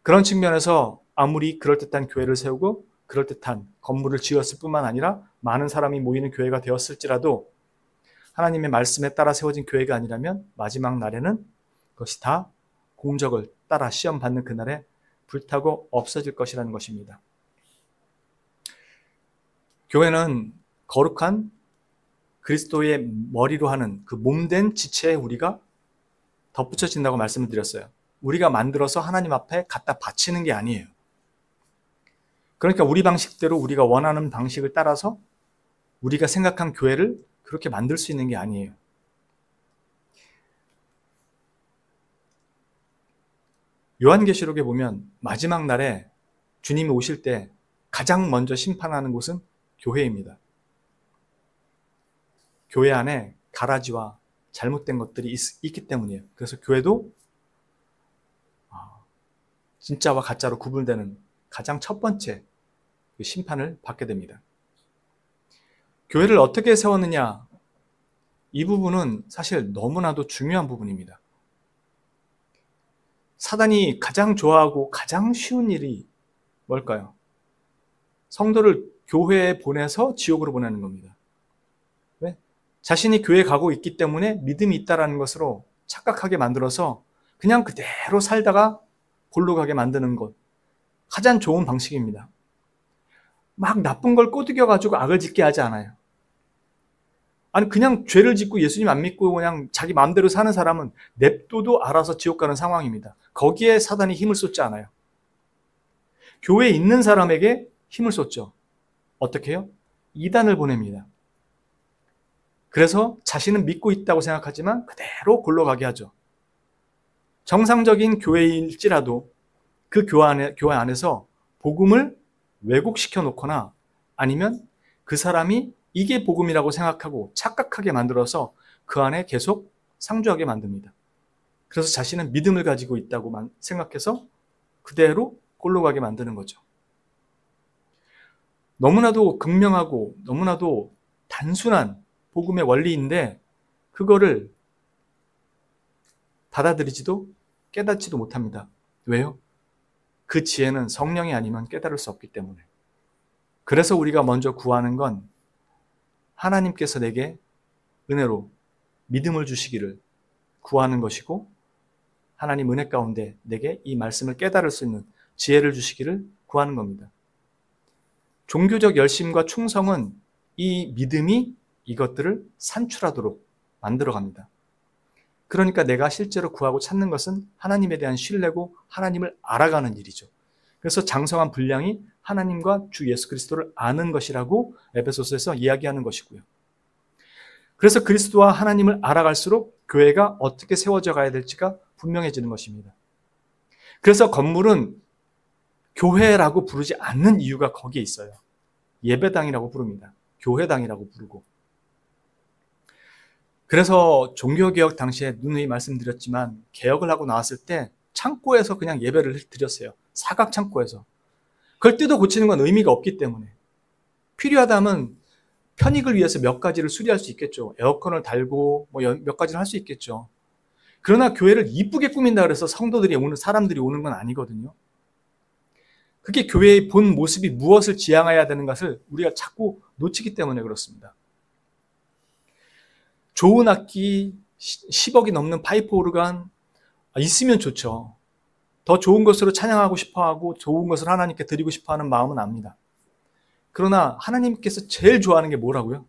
그런 측면에서 아무리 그럴듯한 교회를 세우고 그럴듯한 건물을 지었을 뿐만 아니라 많은 사람이 모이는 교회가 되었을지라도 하나님의 말씀에 따라 세워진 교회가 아니라면 마지막 날에는 그것이 다 공적을 따라 시험받는 그날에 불타고 없어질 것이라는 것입니다. 교회는 거룩한 그리스도의 머리로 하는 그 몸된 지체에 우리가 덧붙여진다고 말씀을 드렸어요. 우리가 만들어서 하나님 앞에 갖다 바치는 게 아니에요. 그러니까 우리 방식대로 우리가 원하는 방식을 따라서 우리가 생각한 교회를 그렇게 만들 수 있는 게 아니에요. 요한계시록에 보면 마지막 날에 주님이 오실 때 가장 먼저 심판하는 곳은 교회입니다. 교회 안에 가라지와 잘못된 것들이 있기 때문이에요. 그래서 교회도 진짜와 가짜로 구분되는 가장 첫 번째 심판을 받게 됩니다. 교회를 어떻게 세웠느냐, 이 부분은 사실 너무나도 중요한 부분입니다. 사단이 가장 좋아하고 가장 쉬운 일이 뭘까요? 성도를 교회에 보내서 지옥으로 보내는 겁니다. 왜? 자신이 교회에 가고 있기 때문에 믿음이 있다는 것으로 착각하게 만들어서 그냥 그대로 살다가 골로 가게 만드는 것, 가장 좋은 방식입니다. 막 나쁜 걸 꼬드겨가지고 악을 짓게 하지 않아요. 아니 그냥 죄를 짓고 예수님 안 믿고 그냥 자기 마음대로 사는 사람은 냅둬도 알아서 지옥 가는 상황입니다. 거기에 사단이 힘을 쏟지 않아요. 교회에 있는 사람에게 힘을 쏟죠. 어떻게 해요? 이단을 보냅니다. 그래서 자신은 믿고 있다고 생각하지만 그대로 골로 가게 하죠. 정상적인 교회일지라도 그 교회 안에서 복음을 왜곡시켜 놓거나 아니면 그 사람이 이게 복음이라고 생각하고 착각하게 만들어서 그 안에 계속 상주하게 만듭니다. 그래서 자신은 믿음을 가지고 있다고 생각해서 그대로 골로 가게 만드는 거죠. 너무나도 극명하고 너무나도 단순한 복음의 원리인데 그거를 받아들이지도 깨닫지도 못합니다. 왜요? 그 지혜는 성령이 아니면 깨달을 수 없기 때문에. 그래서 우리가 먼저 구하는 건 하나님께서 내게 은혜로 믿음을 주시기를 구하는 것이고 하나님 은혜 가운데 내게 이 말씀을 깨달을 수 있는 지혜를 주시기를 구하는 겁니다. 종교적 열심과 충성은 이 믿음이 이것들을 산출하도록 만들어갑니다. 그러니까 내가 실제로 구하고 찾는 것은 하나님에 대한 신뢰고 하나님을 알아가는 일이죠. 그래서 장성한 분량이 하나님과 주 예수 그리스도를 아는 것이라고 에베소서에서 이야기하는 것이고요. 그래서 그리스도와 하나님을 알아갈수록 교회가 어떻게 세워져 가야 될지가 분명해지는 것입니다. 그래서 건물은 교회라고 부르지 않는 이유가 거기에 있어요. 예배당이라고 부릅니다. 교회당이라고 부르고. 그래서 종교개혁 당시에 누누이 말씀드렸지만 개혁을 하고 나왔을 때 창고에서 그냥 예배를 드렸어요. 사각 창고에서. 그걸 뜯어 고치는 건 의미가 없기 때문에. 필요하다면 편익을 위해서 몇 가지를 수리할 수 있겠죠. 에어컨을 달고 뭐 몇 가지를 할 수 있겠죠. 그러나 교회를 이쁘게 꾸민다 그래서 성도들이 오는, 사람들이 오는 건 아니거든요. 그게 교회의 본 모습이 무엇을 지향해야 되는 것을 우리가 자꾸 놓치기 때문에 그렇습니다. 좋은 악기, 10억이 넘는 파이프 오르간 있으면 좋죠. 더 좋은 것으로 찬양하고 싶어하고 좋은 것을 하나님께 드리고 싶어하는 마음은 압니다. 그러나 하나님께서 제일 좋아하는 게 뭐라고요?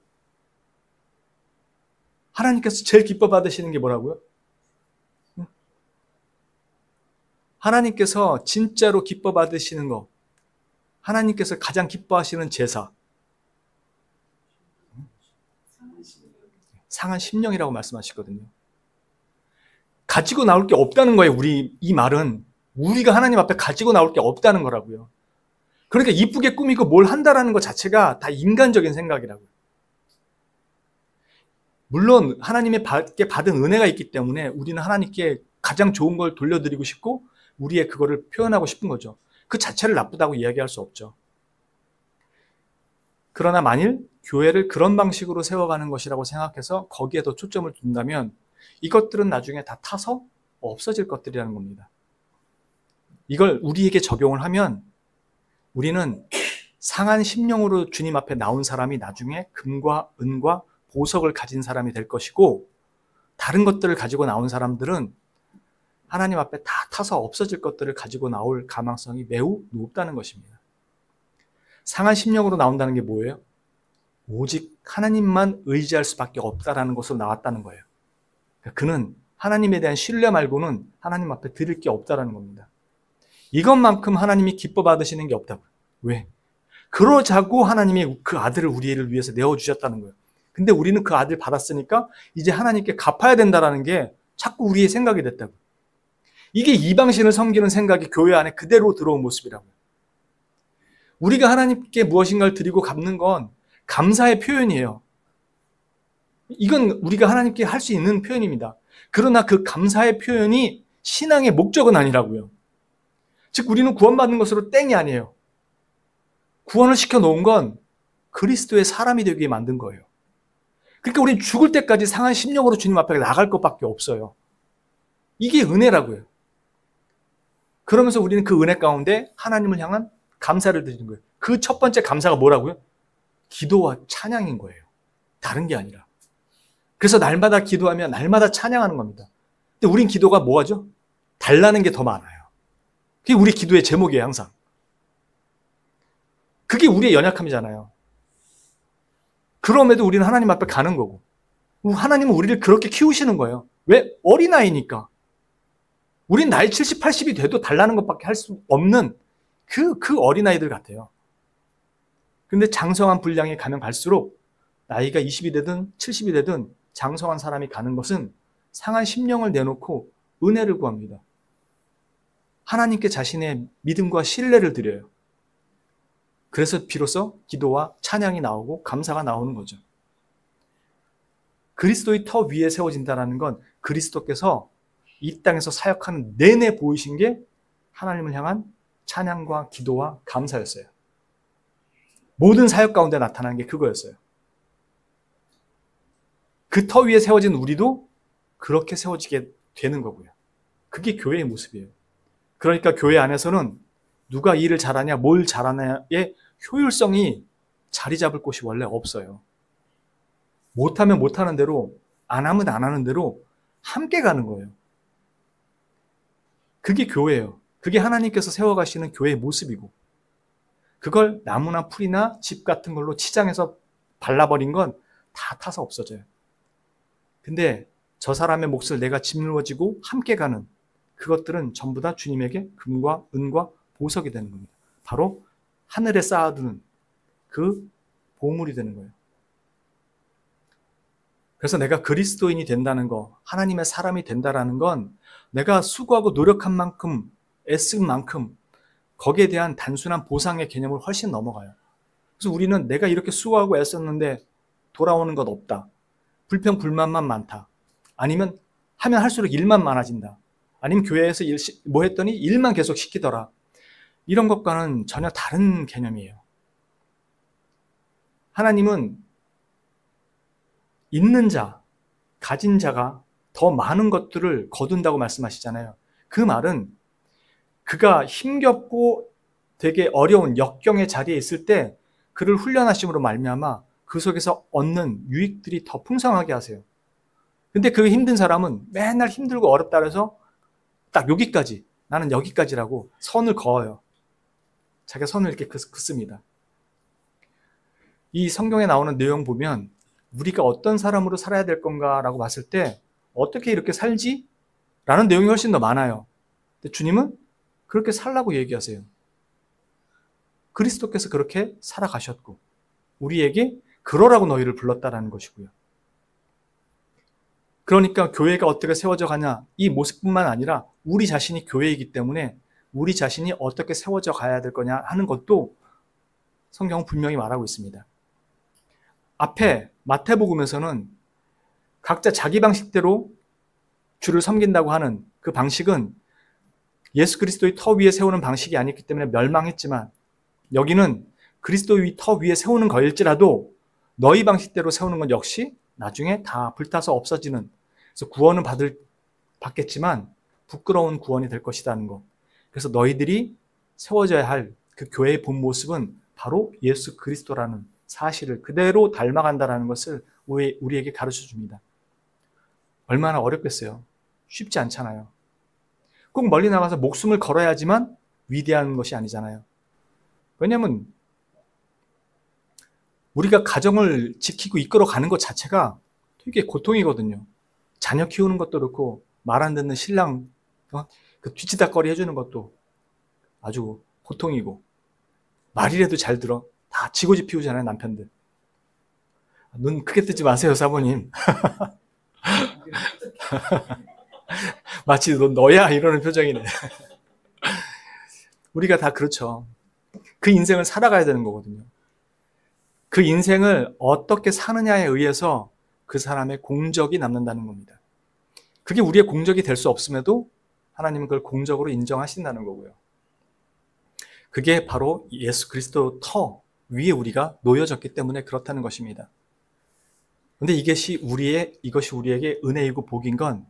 하나님께서 제일 기뻐 받으시는 게 뭐라고요? 하나님께서 진짜로 기뻐 받으시는 거, 하나님께서 가장 기뻐하시는 제사, 상한 심령이라고 말씀하시거든요. 가지고 나올 게 없다는 거예요. 이 말은 우리가 하나님 앞에 가지고 나올 게 없다는 거라고요. 그러니까 이쁘게 꾸미고 뭘 한다라는 것 자체가 다 인간적인 생각이라고요. 물론 하나님께 받은 은혜가 있기 때문에 우리는 하나님께 가장 좋은 걸 돌려드리고 싶고 우리의 그거를 표현하고 싶은 거죠. 그 자체를 나쁘다고 이야기할 수 없죠. 그러나 만일 교회를 그런 방식으로 세워가는 것이라고 생각해서 거기에 더 초점을 둔다면 이것들은 나중에 다 타서 없어질 것들이라는 겁니다. 이걸 우리에게 적용을 하면 우리는 상한 심령으로 주님 앞에 나온 사람이 나중에 금과 은과 보석을 가진 사람이 될 것이고 다른 것들을 가지고 나온 사람들은 하나님 앞에 다 타서 없어질 것들을 가지고 나올 가망성이 매우 높다는 것입니다. 상한 심령으로 나온다는 게 뭐예요? 오직 하나님만 의지할 수밖에 없다라는 것으로 나왔다는 거예요. 그는 하나님에 대한 신뢰 말고는 하나님 앞에 드릴 게 없다라는 겁니다. 이것만큼 하나님이 기뻐 받으시는 게 없다고요. 왜? 그러자고 하나님이 그 아들을 우리를 위해서 내어주셨다는 거예요. 근데 우리는 그 아들 받았으니까 이제 하나님께 갚아야 된다는 게 자꾸 우리의 생각이 됐다고요. 이게 이방신을 섬기는 생각이 교회 안에 그대로 들어온 모습이라고요. 우리가 하나님께 무엇인가를 드리고 갚는 건 감사의 표현이에요. 이건 우리가 하나님께 할 수 있는 표현입니다. 그러나 그 감사의 표현이 신앙의 목적은 아니라고요. 즉 우리는 구원받는 것으로 땡이 아니에요. 구원을 시켜놓은 건 그리스도의 사람이 되게 만든 거예요. 그러니까 우리는 죽을 때까지 상한 심령으로 주님 앞에 나갈 것밖에 없어요. 이게 은혜라고요. 그러면서 우리는 그 은혜 가운데 하나님을 향한 감사를 드리는 거예요. 그 첫 번째 감사가 뭐라고요? 기도와 찬양인 거예요. 다른 게 아니라. 그래서 날마다 기도하며 날마다 찬양하는 겁니다. 근데 우린 기도가 뭐하죠? 달라는 게 더 많아요. 그게 우리 기도의 제목이에요, 항상. 그게 우리의 연약함이잖아요. 그럼에도 우리는 하나님 앞에 가는 거고. 하나님은 우리를 그렇게 키우시는 거예요. 왜? 어린아이니까. 우린 나이 70, 80이 돼도 달라는 것밖에 할 수 없는 그 어린아이들 같아요. 근데 장성한 분량에 가면 갈수록 나이가 20이 되든 70이 되든 장성한 사람이 가는 것은 상한 심령을 내놓고 은혜를 구합니다. 하나님께 자신의 믿음과 신뢰를 드려요. 그래서 비로소 기도와 찬양이 나오고 감사가 나오는 거죠. 그리스도의 터 위에 세워진다는 건 그리스도께서 이 땅에서 사역하는 내내 보이신 게 하나님을 향한 찬양과 기도와 감사였어요. 모든 사역 가운데 나타나는 게 그거였어요. 그 터 위에 세워진 우리도 그렇게 세워지게 되는 거고요. 그게 교회의 모습이에요. 그러니까 교회 안에서는 누가 일을 잘하냐, 뭘 잘하냐의 효율성이 자리 잡을 곳이 원래 없어요. 못하면 못하는 대로, 안 하면 안 하는 대로 함께 가는 거예요. 그게 교회예요. 그게 하나님께서 세워가시는 교회의 모습이고 그걸 나무나 풀이나 집 같은 걸로 치장해서 발라버린 건 다 타서 없어져요. 근데 저 사람의 몫을 내가 짊어지고 함께 가는 그것들은 전부 다 주님에게 금과 은과 보석이 되는 겁니다. 바로 하늘에 쌓아두는 그 보물이 되는 거예요. 그래서 내가 그리스도인이 된다는 거, 하나님의 사람이 된다는 건 내가 수고하고 노력한 만큼, 애쓴 만큼 거기에 대한 단순한 보상의 개념을 훨씬 넘어가요. 그래서 우리는 내가 이렇게 수고하고 애썼는데 돌아오는 것 없다. 불평불만만 많다. 아니면 하면 할수록 일만 많아진다. 아니면 교회에서 뭐 했더니 일만 계속 시키더라. 이런 것과는 전혀 다른 개념이에요. 하나님은 있는 자, 가진 자가 더 많은 것들을 거둔다고 말씀하시잖아요. 그 말은 그가 힘겹고 되게 어려운 역경의 자리에 있을 때 그를 훈련하심으로 말미암아 그 속에서 얻는 유익들이 더 풍성하게 하세요. 근데 그 힘든 사람은 맨날 힘들고 어렵다 그래서 딱 여기까지, 나는 여기까지라고 선을 그어요. 자기가 선을 이렇게 긋습니다. 이 성경에 나오는 내용 보면 우리가 어떤 사람으로 살아야 될 건가라고 봤을 때 어떻게 이렇게 살지? 라는 내용이 훨씬 더 많아요. 근데 주님은 그렇게 살라고 얘기하세요. 그리스도께서 그렇게 살아가셨고 우리에게 그러라고 너희를 불렀다라는 것이고요. 그러니까 교회가 어떻게 세워져 가냐, 이 모습뿐만 아니라 우리 자신이 교회이기 때문에 우리 자신이 어떻게 세워져 가야 될 거냐 하는 것도 성경은 분명히 말하고 있습니다. 앞에 마태복음에서는 각자 자기 방식대로 주를 섬긴다고 하는 그 방식은 예수 그리스도의 터 위에 세우는 방식이 아니기 때문에 멸망했지만, 여기는 그리스도의 터 위에 세우는 거일지라도 너희 방식대로 세우는 건 역시 나중에 다 불타서 없어지는, 그래서 구원은 받겠지만 부끄러운 구원이 될 것이라는 것. 그래서 너희들이 세워져야 할 그 교회의 본 모습은 바로 예수 그리스도라는 사실을 그대로 닮아간다는 것을 우리에게 가르쳐 줍니다. 얼마나 어렵겠어요. 쉽지 않잖아요. 꼭 멀리 나가서 목숨을 걸어야지만 위대한 것이 아니잖아요. 왜냐하면 우리가 가정을 지키고 이끌어가는 것 자체가 되게 고통이거든요. 자녀 키우는 것도 그렇고 말 안 듣는 신랑 그 뒤치다거리 해주는 것도 아주 고통이고, 말이라도 잘 들어. 다 지고지 피우잖아요, 남편들. 눈 크게 뜨지 마세요, 사모님. 마치 넌 너야 이러는 표정이네. 우리가 다 그렇죠. 그 인생을 살아가야 되는 거거든요. 그 인생을 어떻게 사느냐에 의해서 그 사람의 공적이 남는다는 겁니다. 그게 우리의 공적이 될 수 없음에도 하나님은 그걸 공적으로 인정하신다는 거고요. 그게 바로 예수 그리스도 터 위에 우리가 놓여졌기 때문에 그렇다는 것입니다. 그런데 이것이 우리에게 은혜이고 복인 건,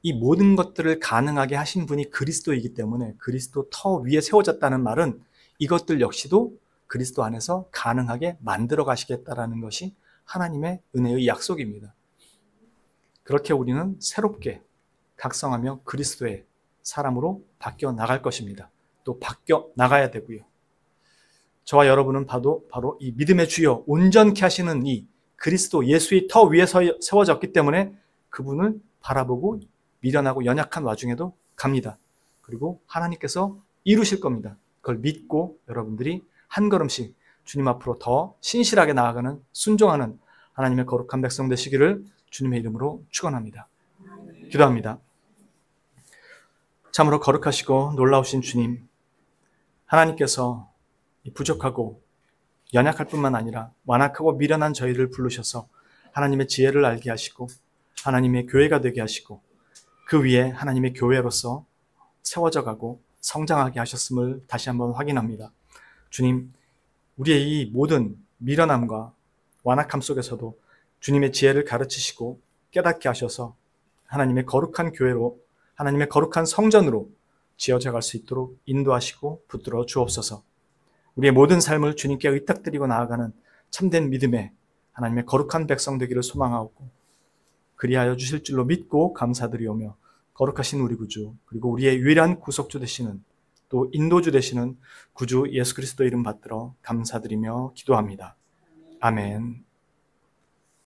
이 모든 것들을 가능하게 하신 분이 그리스도이기 때문에 그리스도 터 위에 세워졌다는 말은 이것들 역시도 그리스도 안에서 가능하게 만들어 가시겠다라는 것이 하나님의 은혜의 약속입니다. 그렇게 우리는 새롭게 각성하며 그리스도의 사람으로 바뀌어 나갈 것입니다. 또 바뀌어 나가야 되고요. 저와 여러분은 바로 이 믿음의 주여 온전케 하시는 이 그리스도 예수의 터 위에 세워졌기 때문에 그분을 바라보고 미련하고 연약한 와중에도 갑니다. 그리고 하나님께서 이루실 겁니다. 그걸 믿고 여러분들이 한 걸음씩 주님 앞으로 더 신실하게 나아가는, 순종하는 하나님의 거룩한 백성 되시기를 주님의 이름으로 축원합니다. 기도합니다. 참으로 거룩하시고 놀라우신 주님, 하나님께서 부족하고 연약할 뿐만 아니라 완악하고 미련한 저희를 부르셔서 하나님의 지혜를 알게 하시고 하나님의 교회가 되게 하시고 그 위에 하나님의 교회로서 세워져 가고 성장하게 하셨음을 다시 한번 확인합니다. 주님, 우리의 이 모든 미련함과 완악함 속에서도 주님의 지혜를 가르치시고 깨닫게 하셔서 하나님의 거룩한 교회로, 하나님의 거룩한 성전으로 지어져 갈 수 있도록 인도하시고 붙들어 주옵소서. 우리의 모든 삶을 주님께 의탁드리고 나아가는 참된 믿음의 하나님의 거룩한 백성 되기를 소망하고 그리하여 주실 줄로 믿고 감사드리오며, 거룩하신 우리 구주, 그리고 우리의 유일한 구속주 되시는, 또 인도주 되시는 구주 예수 그리스도 이름 받들어 감사드리며 기도합니다. 아멘.